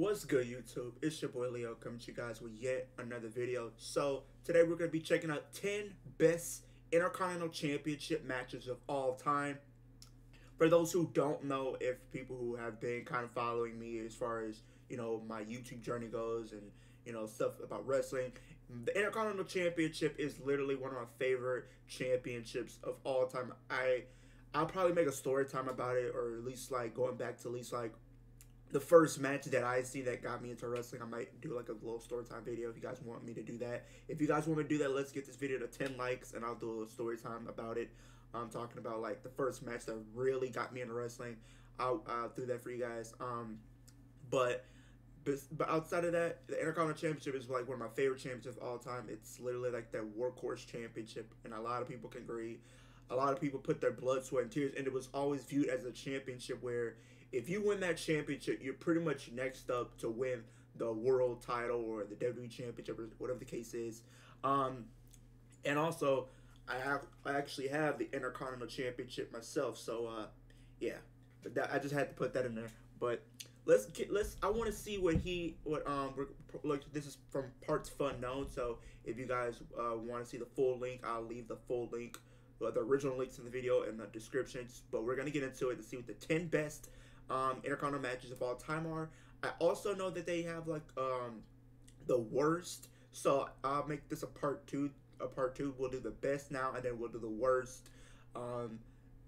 What's good, YouTube? It's your boy Leo coming to you guys with yet another video. So today we're going to be checking out 10 best Intercontinental Championship matches of all time. For those who don't know, if people who have been kind of following me as far as, you know, my YouTube journey goes and, you know, stuff about wrestling, the Intercontinental Championship is literally one of my favorite championships of all time. I'll probably make a story time about it, or at least like going back to at least like the first match that I see that got me into wrestling. I might do like a little story time video if you guys want me to do that. If you guys want me to do that, let's get this video to 10 likes and I'll do a little story time about it. I'm talking about like the first match that really got me into wrestling. I'll do that for you guys. But outside of that, the Intercontinental Championship is like one of my favorite championships of all time. It's literally like that workhorse championship, and a lot of people can agree. A lot of people put their blood, sweat, and tears, and it was always viewed as a championship where if you win that championship, you're pretty much next up to win the world title or the WWE Championship or whatever the case is. And also, I actually have the Intercontinental Championship myself. So yeah, but I just had to put that in there. But I want to see like this is from Parts Fun Known. So if you guys want to see the full link, I'll leave the full link, the original links in the video in the descriptions. But we're gonna get into it to see what the 10 best Intercontinental matches of all time are. I also know that they have like the worst, so I'll make this a part two. We'll do the best now, and then we'll do the worst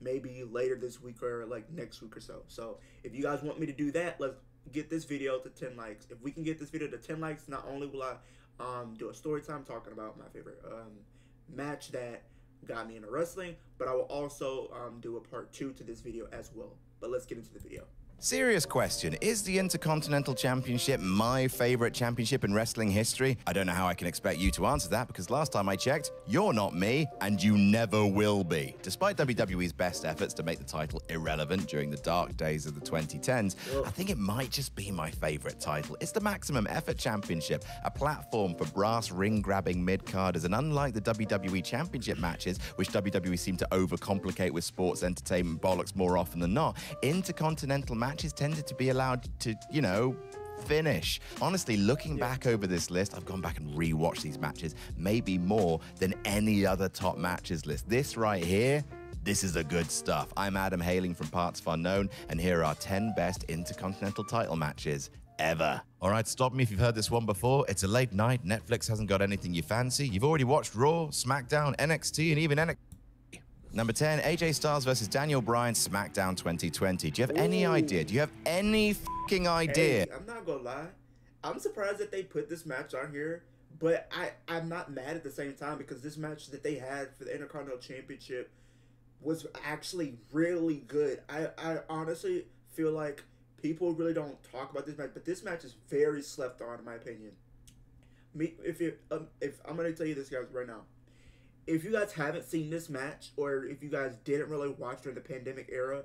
maybe later this week or like next week or so. So if you guys want me to do that, let's get this video to 10 likes. If we can get this video to 10 likes, not only will I do a story time talking about my favorite match that got me into wrestling, but I will also do a part 2 to this video as well. But let's get into the video. Serious question, is the Intercontinental Championship my favorite championship in wrestling history? I don't know how I can expect you to answer that, because last time I checked, you're not me, and you never will be. Despite WWE's best efforts to make the title irrelevant during the dark days of the 2010s, I think it might just be my favorite title. It's the Maximum Effort Championship, a platform for brass ring-grabbing mid-carders, and unlike the WWE Championship matches, which WWE seem to overcomplicate with sports entertainment bollocks more often than not, Intercontinental matches tended to be allowed to, you know, finish. Honestly, looking back over this list, I've gone back and rewatched these matches, maybe more than any other top matches list. This right here, this is the good stuff. I'm Adam, hailing from Parts Fun Known, and here are 10 best Intercontinental title matches ever. All right, stop me if you've heard this one before. It's a late night. Netflix hasn't got anything you fancy. You've already watched Raw, SmackDown, NXT, and even NXT. Number 10, AJ Styles versus Daniel Bryan, SmackDown 2020. Do you have any idea? Do you have any fucking idea? Hey, I'm not gonna lie. I'm surprised that they put this match on here, but I'm not mad at the same time, because this match that they had for the Intercontinental Championship was actually really good. I honestly feel like people really don't talk about this match, but this match is very slept on, in my opinion. If I'm gonna tell you this, guys, right now. If you guys haven't seen this match, or if you guys didn't really watch during the pandemic era,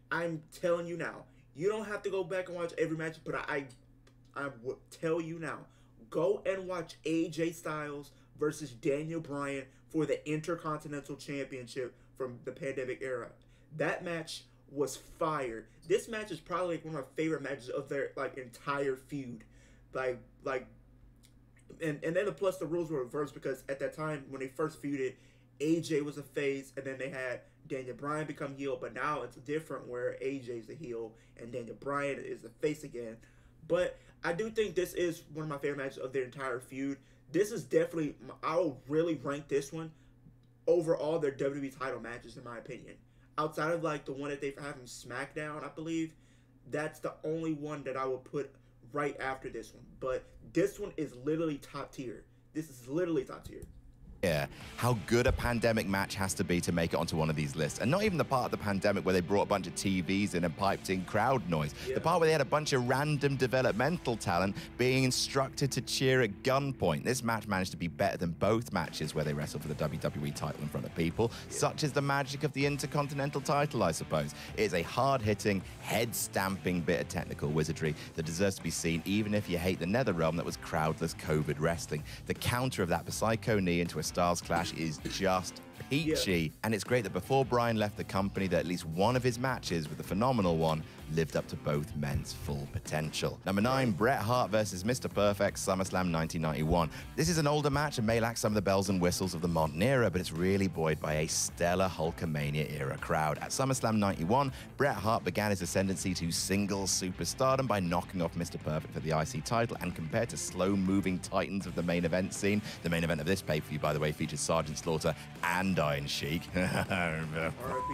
I'm telling you now, you don't have to go back and watch every match, but I would tell you now, go and watch AJ Styles versus Daniel Bryan for the Intercontinental Championship from the pandemic era. That match was fire. This match is probably like one of my favorite matches of their like entire feud. And then plus the rules were reversed, because at that time when they first feuded, AJ was a face, and then they had Daniel Bryan become heel, but now it's different where AJ's the heel and Daniel Bryan is the face again. But I do think this is one of my favorite matches of their entire feud. This is definitely, I will really rank this one over all their WWE title matches, in my opinion. Outside of like the one that they have in SmackDown, I believe, that's the only one that I would put right after this one. But this one is literally top tier. This is literally top tier. Yeah, how good a pandemic match has to be to make it onto one of these lists. And not even the part of the pandemic where they brought a bunch of TVs in and piped in crowd noise. The part where they had a bunch of random developmental talent being instructed to cheer at gunpoint. This match managed to be better than both matches where they wrestled for the WWE title in front of people. Such is the magic of the Intercontinental title, I suppose. It is a hard-hitting, head-stamping bit of technical wizardry that deserves to be seen, even if you hate the NetherRealm that was crowdless COVID wrestling. The counter of that Psycho knee into a Stars Clash is just peachy. And it's great that before Bryan left the company, that at least one of his matches with the phenomenal one lived up to both men's full potential. Number 9, Bret Hart versus Mr. Perfect, SummerSlam 1991. This is an older match and may lack some of the bells and whistles of the modern era, but it's really buoyed by a stellar Hulkamania era crowd. At SummerSlam 91, Bret Hart began his ascendancy to single superstardom by knocking off Mr. Perfect for the IC title, and compared to slow-moving titans of the main event scene, the main event of this pay-per-view, by the way, featured Sergeant Slaughter and Iron Sheik.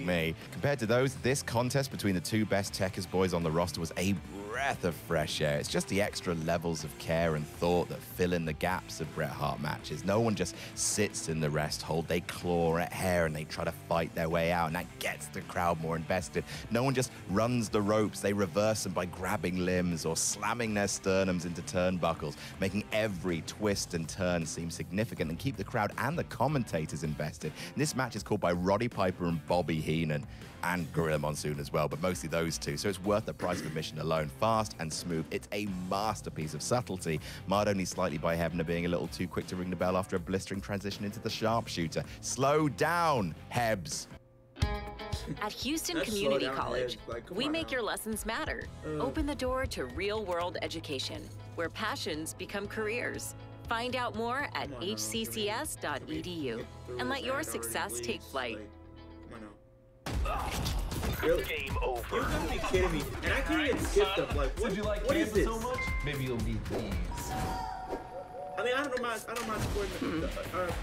Me. Compared to those, this contest between the two best Techers boys on the roster was a breath of fresh air. It's just the extra levels of care and thought that fill in the gaps of Bret Hart matches. No one just sits in the rest hold. They claw at hair and they try to fight their way out, and that gets the crowd more invested. No one just runs the ropes. They reverse them by grabbing limbs or slamming their sternums into turnbuckles, making every twist and turn seem significant and keep the crowd and the commentators invested. And this match is called by Roddy Piper and Bobby Heenan, and Gorilla Monsoon as well, but mostly those two, so it's worth the price of admission alone. Fast and smooth. It's a masterpiece of subtlety, marred only slightly by Hebner being a little too quick to ring the bell after a blistering transition into the sharpshooter. Slow down, Hebs. At Houston Community College, we make your lessons matter. Open the door to real-world education, where passions become careers. Find out more at hccs.edu and let your success take flight. Really? Game over. You gotta be kidding me. And I can't even skip them. Like, what, Did you like what is Kansas this? so much? Maybe you'll need these. I mean, I don't mind supporting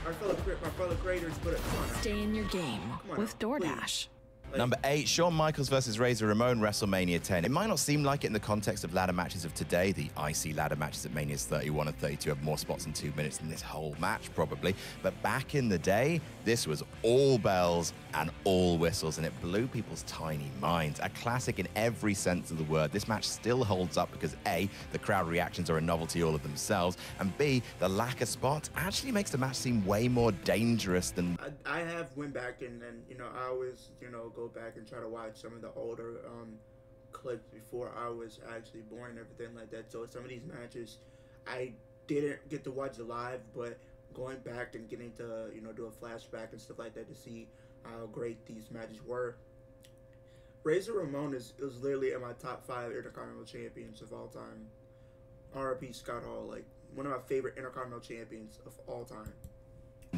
our fellow creators, but come on now. Stay in your game with DoorDash. Number 8, Shawn Michaels versus Razor Ramon, WrestleMania 10. It might not seem like it in the context of ladder matches of today. The IC ladder matches at Manias 31 and 32 have more spots in 2 minutes than this whole match, probably. But back in the day, this was all bells and all whistles, and it blew people's tiny minds. A classic in every sense of the word. This match still holds up because A, the crowd reactions are a novelty all of themselves, and B, the lack of spots actually makes the match seem way more dangerous than... I have went back and you know, I always, you know, go back and try to watch some of the older clips before I was actually born and everything like that. So some of these matches I didn't get to watch live, but going back and getting to, you know, do a flashback and stuff like that to see how great these matches were. Razor Ramon is literally in my top 5 Intercontinental champions of all time. R.I.P. Scott Hall, like one of my favorite Intercontinental champions of all time.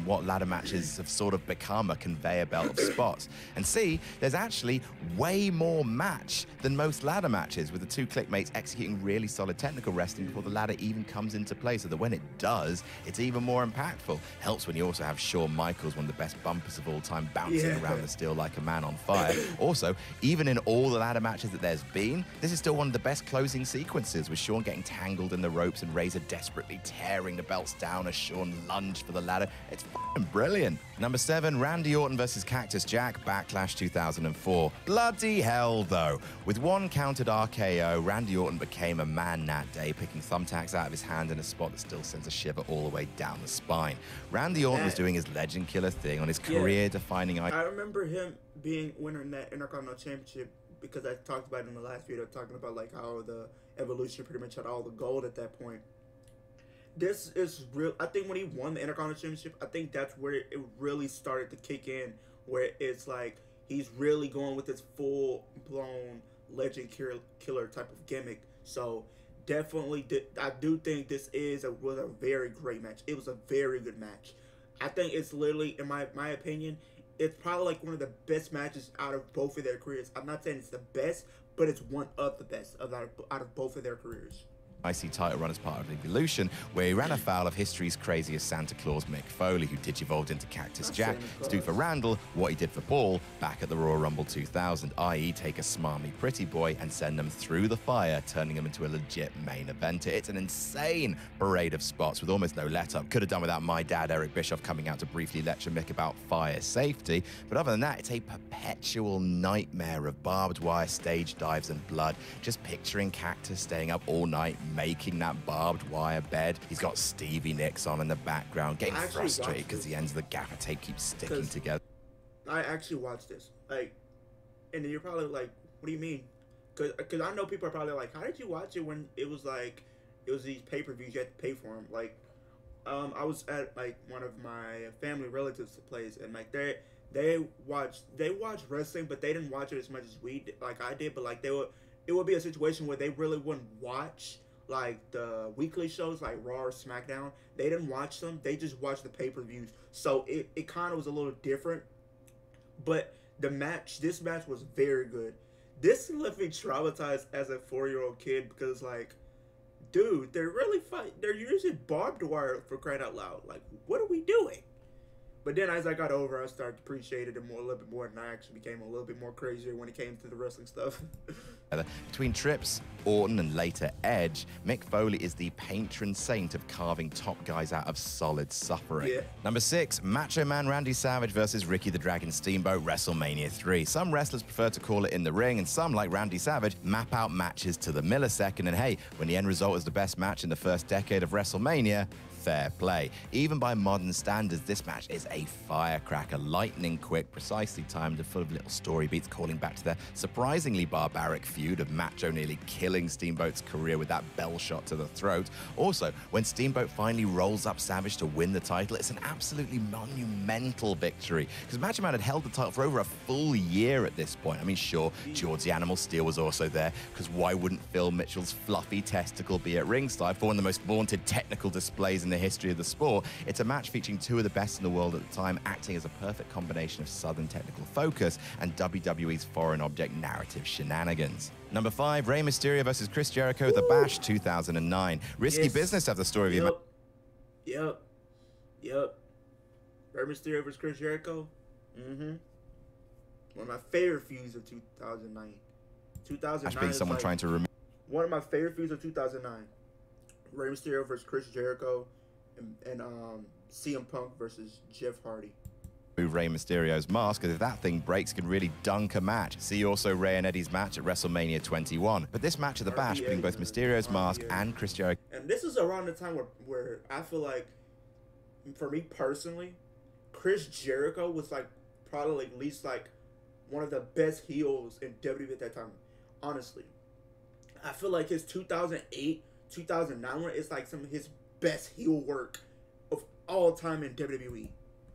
What ladder matches have sort of become a conveyor belt of spots. And see, there's actually way more match than most ladder matches, with the two clickmates executing really solid technical wrestling before the ladder even comes into play, so that when it does, it's even more impactful. Helps when you also have Shawn Michaels, one of the best bumpers of all time, bouncing around the steel like a man on fire. Also, even in all the ladder matches that there's been, this is still one of the best closing sequences, with Shawn getting tangled in the ropes and Razor desperately tearing the belts down as Shawn lunged for the ladder. It's f***ing brilliant. Number 7, Randy Orton versus Cactus Jack, Backlash 2004. Bloody hell, though. With one counted RKO, Randy Orton became a man that day, picking thumbtacks out of his hand in a spot that still sends a shiver all the way down the spine. Randy Orton was doing his legend killer thing on his career-defining... I remember him being winner in that Intercontinental Championship because I talked about it in the last video, talking about like how the Evolution pretty much had all the gold at that point. This is real. I think when he won the Intercontinental Championship, I think that's where it really started to kick in, where it's like he's really going with this full-blown legend killer type of gimmick. So definitely, I do think this was a very great match. It was a very good match. I think it's literally, in my opinion, it's probably like one of the best matches out of both of their careers. I'm not saying it's the best, but it's one of the best out of both of their careers. IC title run as part of Evolution, where he ran afoul of history's craziest Santa Claus, Mick Foley, who digivolved into Cactus Jack to do for Randall what he did for Paul back at the Royal Rumble 2000, i.e. take a smarmy pretty boy and send them through the fire, turning them into a legit main eventer. It's an insane parade of spots with almost no let-up. Could have done without my dad, Eric Bischoff, coming out to briefly lecture Mick about fire safety, but other than that, it's a perpetual nightmare of barbed wire, stage dives, and blood. Just picturing Cactus staying up all night, making that barbed wire bed. He's got Stevie Nicks on in the background, getting frustrated because the ends of the gaffer tape keeps sticking together. I actually watched this, like, and you're probably like, what do you mean? Because I know people are probably like, how did you watch it when it was like, it was these pay-per-views, you had to pay for them? Like, I was at like one of my family relatives' place, and like they watch wrestling, but they didn't watch it as much as we did, like I did. But like it would be a situation where they really wouldn't watch like the weekly shows like Raw or Smackdown. They didn't watch them. They just watched the pay-per-views. So it kind of was a little different. But this match was very good. This left me traumatized as a 4-year-old kid because, like, dude, they're using barbed wire, for crying out loud. Like, what are we doing? But then as I got over, I started to appreciate it a little bit more, and I actually became a little bit more crazier when it came to the wrestling stuff. Between Trips, Orton, and later Edge, Mick Foley is the patron saint of carving top guys out of solid suffering. Yeah. Number 6, Macho Man Randy Savage versus Ricky the Dragon Steamboat, WrestleMania 3. Some wrestlers prefer to call it in the ring, and some, like Randy Savage, map out matches to the millisecond. And hey, when the end result is the best match in the first decade of WrestleMania, fair play. Even by modern standards, this match is a firecracker, lightning quick, precisely timed, and full of little story beats calling back to their surprisingly barbaric feud of Macho nearly killing Steamboat's career with that bell shot to the throat. Also, when Steamboat finally rolls up Savage to win the title, it's an absolutely monumental victory, because Macho Man had held the title for over a full year at this point. I mean, sure, George the Animal Steel was also there, because why wouldn't Phil Mitchell's fluffy testicle be at ringside for one of the most vaunted technical displays in the history of the sport? It's a match featuring two of the best in the world at the time, acting as a perfect combination of Southern technical focus and WWE's foreign object narrative shenanigans. Number 5, Rey Mysterio versus Chris Jericho, The Bash 2009. Risky business to have the story of your Yep. Rey Mysterio versus Chris Jericho. One of my favorite feuds of 2009. 2009 being someone trying to remove one of my favorite feuds of 2009. Rey Mysterio versus Chris Jericho, and CM Punk versus Jeff Hardy. Rey Mysterio's mask, because if that thing breaks, can really dunk a match. See also Rey and Eddie's match at WrestleMania 21. But this match at the Bash, putting both Mysterio's mask and Chris Jericho. And this is around the time where I feel like, for me personally, Chris Jericho was like probably at least like one of the best heels in WWE at that time. Honestly, I feel like his 2008, 2009 one is like some of his best heel work of all time in WWE.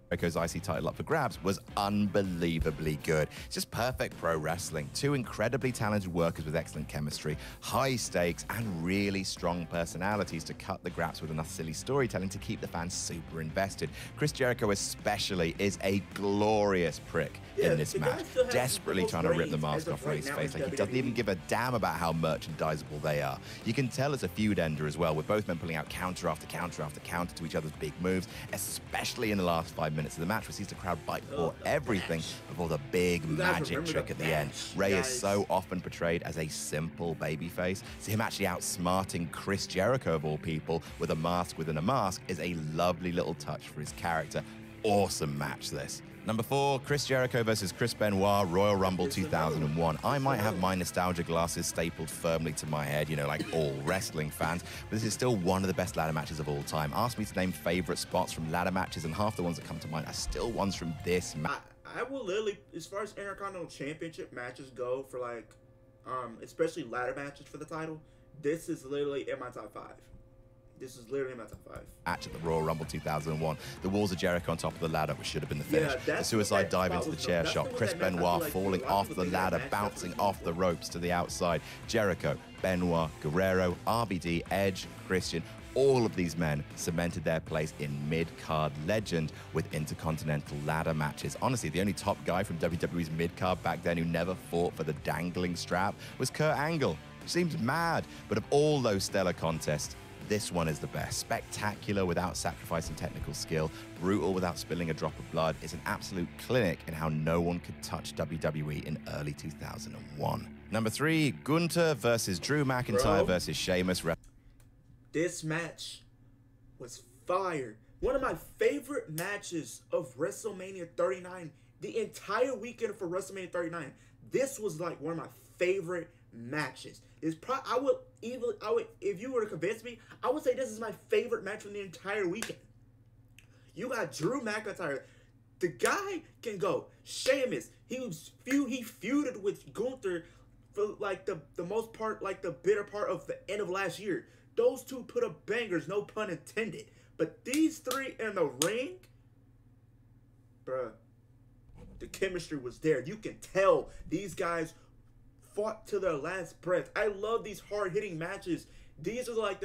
Jericho's IC title up for grabs was unbelievably good. It's just perfect pro wrestling. Two incredibly talented workers with excellent chemistry, high stakes, and really strong personalities to cut the graps with enough silly storytelling to keep the fans super invested. Chris Jericho especially is a glorious prick in this match, desperately trying to rip the mask off Rey's face. Like, he doesn't even give a damn about how merchandisable they are. You can tell it's a feud ender as well, with both men pulling out counter after counter after counter to each other's big moves, especially in the last 5 minutes of the match, which sees the crowd bite for everything before the big magic trick at the end. Rey is so often portrayed as a simple babyface, so him actually outsmarting Chris Jericho, of all people, with a mask within a mask is a lovely little touch for his character. Awesome match, this. Number 4, Chris Jericho versus Chris Benoit, Royal Rumble 2001. I might have my nostalgia glasses stapled firmly to my head, you know, like all wrestling fans, but this is still one of the best ladder matches of all time. Ask me to name favorite spots from ladder matches, and half the ones that come to mind are still ones from this match. I will literally, as far as Intercontinental Championship matches go, for like, especially ladder matches for the title, this is literally in my top 5. This is literally my top 5. Match at the Royal Rumble 2001. The walls of Jericho on top of the ladder, which should have been the finish. The suicide dive into the chair shot. Chris Benoit falling off the ladder, bouncing off the ropes to the outside. Jericho, Benoit, Guerrero, RBD, Edge, Christian. All of these men cemented their place in mid-card legend with Intercontinental ladder matches. Honestly, the only top guy from WWE's mid-card back then who never fought for the dangling strap was Kurt Angle. Seems mad, but of all those stellar contests, this one is the best. Spectacular without sacrificing technical skill, brutal without spilling a drop of blood. It's an absolute clinic in how no one could touch WWE in early 2001. Number 3, Gunther versus Drew McIntyre versus Sheamus. This match was fire. One of my favorite matches of WrestleMania 39. The entire weekend for WrestleMania 39. This was like one of my favorite matches. I would, if you were to convince me, I would say this is my favorite match from the entire weekend. You got Drew McIntyre. The guy can go. Sheamus, he feuded with Gunther for like the most part, like the bitter part of the end of last year. Those two put up bangers, no pun intended. But these three in the ring, bruh, the chemistry was there. You can tell these guys fought to their last breath. I love these hard-hitting matches. These are like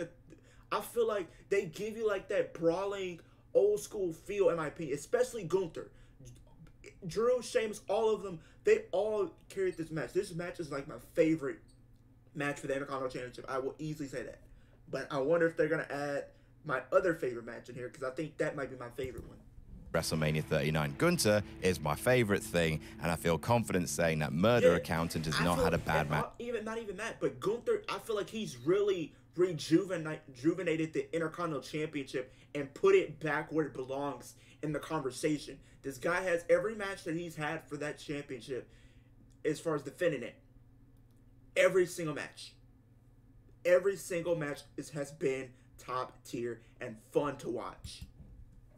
I feel like they give you like that brawling, old-school feel, in my opinion. Especially Gunther. Drew, Sheamus, all of them, they all carried this match. This match is like my favorite match for the Intercontinental Championship. I will easily say that. But I wonder if they're going to add my other favorite match in here, because I think that might be my favorite one. WrestleMania 39. Gunther is my favorite thing, and I feel confident saying that Murder Accountant has not had a bad match. Not even that, but Gunther, I feel like he's really rejuvenated the Intercontinental Championship and put it back where it belongs in the conversation. This guy has every match that he's had for that championship as far as defending it. Every single match. Every single match has been top tier and fun to watch.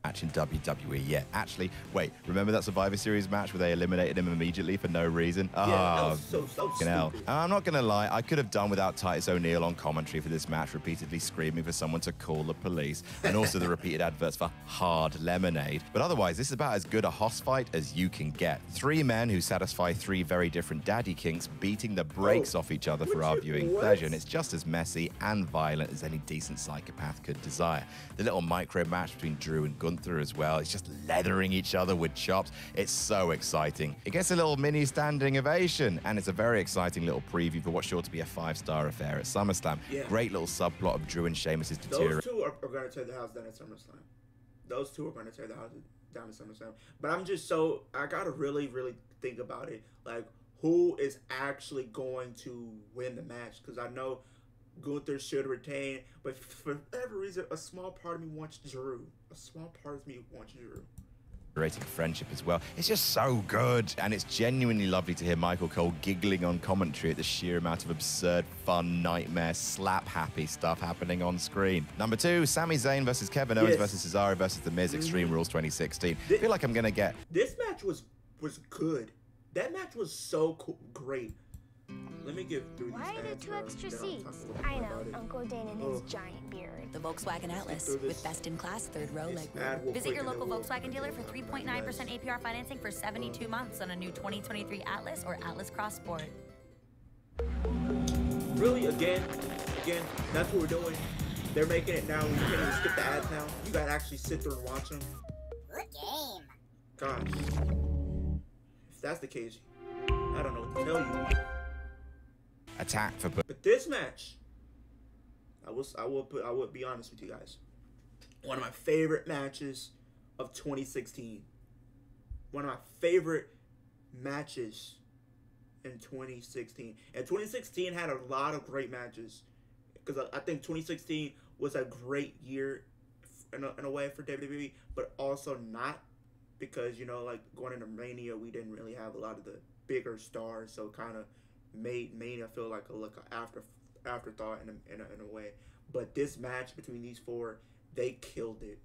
Match in WWE. Yeah, actually, wait, remember that Survivor Series match where they eliminated him immediately for no reason? Yeah, that was so stupid. I'm not gonna lie, I could have done without Titus O'Neil on commentary for this match, repeatedly screaming for someone to call the police, and also the repeated adverts for hard lemonade. But otherwise, this is about as good a hoss fight as you can get. Three men who satisfy three very different daddy kinks, beating the brakes off each other for our viewing pleasure, and it's just as messy and violent as any decent psychopath could desire. The little micro match between Drew and Gunther as well. It's just leathering each other with chops. It's so exciting. It gets a little mini standing ovation, and it's a very exciting little preview for what's sure to be a 5-star affair at SummerSlam. Yeah. Great little subplot of Drew and Sheamus' deterioration. Those two are going to tear the house down at SummerSlam. Those two are going to tear the house down at SummerSlam. But I'm just I got to really, really think about it. Like, who is actually going to win the match? Because I know Gunther should retain, but for whatever reason, a small part of me wants Drew. A small part of me wants Drew. Rating friendship as well. It's just so good, and it's genuinely lovely to hear Michael Cole giggling on commentary at the sheer amount of absurd, fun, nightmare, slap-happy stuff happening on screen. Number 2, Sami Zayn versus Kevin Owens versus Cesaro versus The Miz, Extreme Rules 2016. I feel like I'm gonna get... This match was good. That match was so great. Let me get through these. Why are there 2 extra seats? I know, Uncle Dan and his giant beard. The Volkswagen Atlas with best-in-class third-row legroom. Visit your local Volkswagen dealer for 3.9% APR financing for 72 months on a new 2023 Atlas or Atlas Cross Sport. Really, again, that's what we're doing. They're making it now. You can't even skip the ads now. You gotta actually sit there and watch them. Good game. Gosh. If that's the case, I don't know what to tell you. Attack for... But this match, I will be honest with you guys. One of my favorite matches of 2016. One of my favorite matches in 2016. And 2016 had a lot of great matches. Because I think 2016 was a great year in a way for WWE, but also not. Because, you know, like going into Mania, we didn't really have a lot of the bigger stars. So kind of made Mania feel like an afterthought in a way. But this match between these four, they killed it.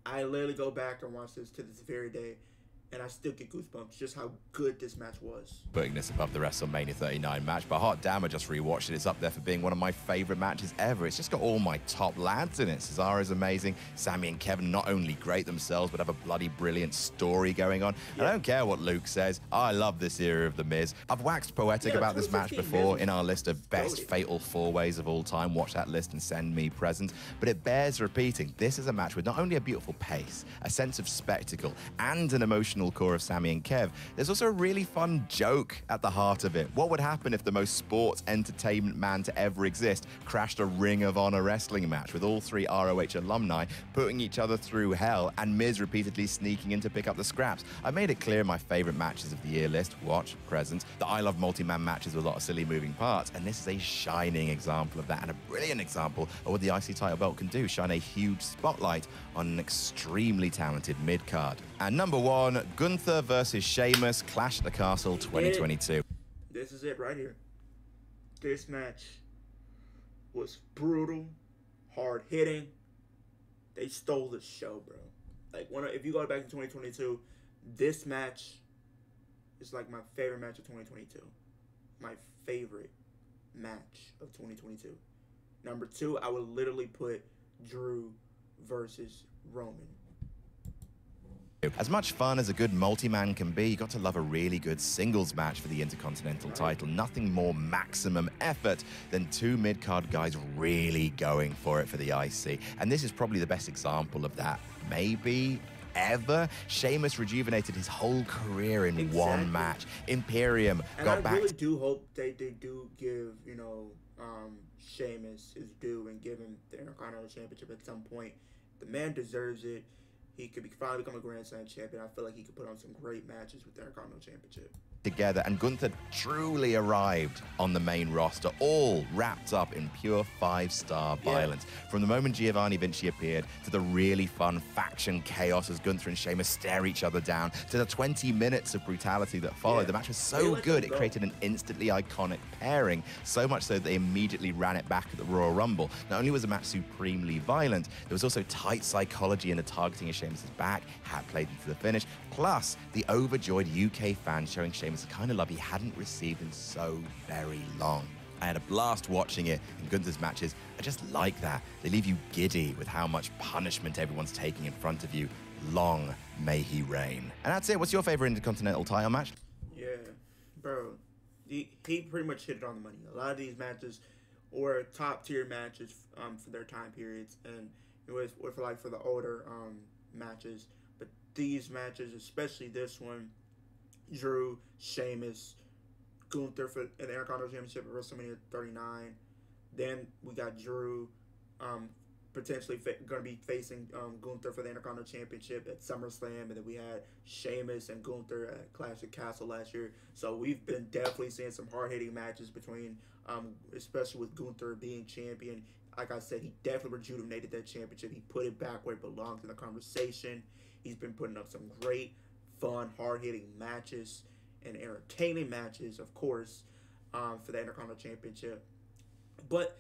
I literally go back and watch this to this very day, and I still get goosebumps just how good this match was. Putting this above the WrestleMania 39 match, but hot damn, I just rewatched it. It's up there for being one of my favorite matches ever. It's just got all my top lads in it. Cesaro's amazing. Sami and Kevin not only great themselves, but have a bloody brilliant story going on. Yeah. I don't care what Luke says. I love this era of The Miz. I've waxed poetic about this match before in our list of best fatal 4-ways of all time. Watch that list and send me presents. But it bears repeating. This is a match with not only a beautiful pace, a sense of spectacle, and an emotional core of Sami and Kev. There's also a really fun joke at the heart of it. What would happen if the most sports entertainment man to ever exist crashed a Ring of Honor wrestling match with all 3 ROH alumni putting each other through hell and Miz repeatedly sneaking in to pick up the scraps? I made it clear in my favorite matches of the year list, watch, present, that I love multi-man matches with a lot of silly moving parts, and this is a shining example of that, and a brilliant example of what the IC title belt can do, shine a huge spotlight on an extremely talented mid-card. And number 1, Gunther versus Sheamus, Clash at the Castle 2022. This is it right here. This match was brutal, hard-hitting. They stole the show, bro. Like, if you go back to 2022, this match is like my favorite match of 2022. My favorite match of 2022. Number 2, I would literally put Drew versus Roman. As much fun as a good multi-man can be, you got to love a really good singles match for the Intercontinental title. Nothing more maximum effort than two mid-card guys really going for it for the IC. And this is probably the best example of that, maybe ever. Sheamus rejuvenated his whole career in one match. Imperium got back. I really do hope they do give, you know, Sheamus his due and give him the Intercontinental Championship at some point. The man deserves it. He could finally become a Grand Slam champion. I feel like he could put on some great matches with the Intercontinental Championship. Together, and Gunther truly arrived on the main roster, all wrapped up in pure five-star violence. From the moment Giovanni Vinci appeared, to the really fun faction chaos as Gunther and Sheamus stare each other down, to the 20 minutes of brutality that followed. The match was so good, it created an instantly iconic pairing, so much so that they immediately ran it back at the Royal Rumble. Not only was the match supremely violent, there was also tight psychology in the targeting of Sheamus' back, had played into the finish, plus the overjoyed UK fans showing Sheamus the kind of love he hadn't received in so very long. I had a blast watching it, and Gunther's matches are just like that. They leave you giddy with how much punishment everyone's taking in front of you. Long may he reign. And that's it. What's your favorite Intercontinental title match? Yeah, bro. He pretty much hit it on the money. A lot of these matches were top-tier matches for their time periods, and it was for the older matches. But these matches, especially this one, Drew, Sheamus, Gunther for an Intercontinental Championship at WrestleMania 39. Then we got Drew potentially going to be facing Gunther for the Intercontinental Championship at SummerSlam. And then we had Sheamus and Gunther at Clash at Castle last year. So we've been definitely seeing some hard-hitting matches between, especially with Gunther being champion. Like I said, he definitely rejuvenated that championship. He put it back where it belongs in the conversation. He's been putting up some great, fun, hard-hitting matches and entertaining matches, of course, for the Intercontinental Championship. But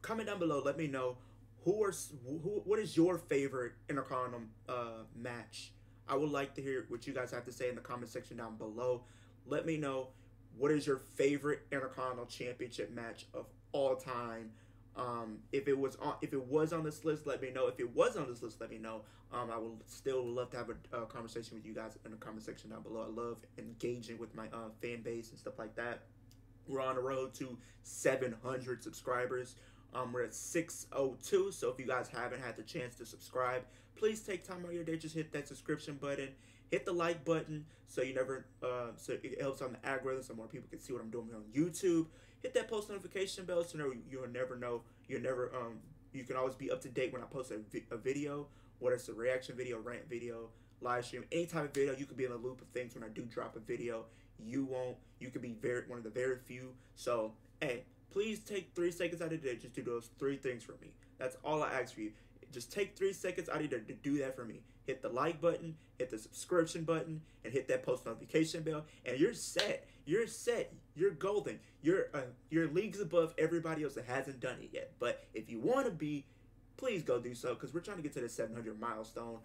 comment down below, let me know what is your favorite Intercontinental match. I would like to hear what you guys have to say in the comment section down below. Let me know what is your favorite Intercontinental Championship match of all time. If it was on this list, let me know. If it was on this list, let me know. I would still love to have a conversation with you guys in the comment section down below. I love engaging with my fan base and stuff like that. We're on the road to 700 subscribers. We're at 602, so if you guys haven't had the chance to subscribe, please take time out of your day. Just hit that subscription button. Hit the like button so so it helps on the algorithm so more people can see what I'm doing here on YouTube. Hit that post notification bell so you'll never know. You can always be up to date when I post a video, whether it's a reaction video, rant video, live stream, any type of video. You could be in the loop of things when I do drop a video. You could be one of the very few. So, hey, please take 3 seconds out of the day. Just do those 3 things for me. That's all I ask for you. Just take 3 seconds out of your day to do that for me. Hit the like button, hit the subscription button, and hit that post notification bell, and you're set. You're set. You're golden. You're leagues above everybody else that hasn't done it yet. But if you want to be, please go do so, because we're trying to get to the 700 milestone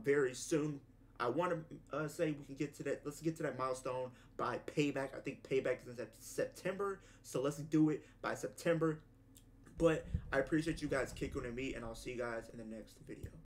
very soon. I want to say we can get to that. Let's get to that milestone by Payback. I think Payback is in September, so let's do it by September. But I appreciate you guys kicking with me, and I'll see you guys in the next video.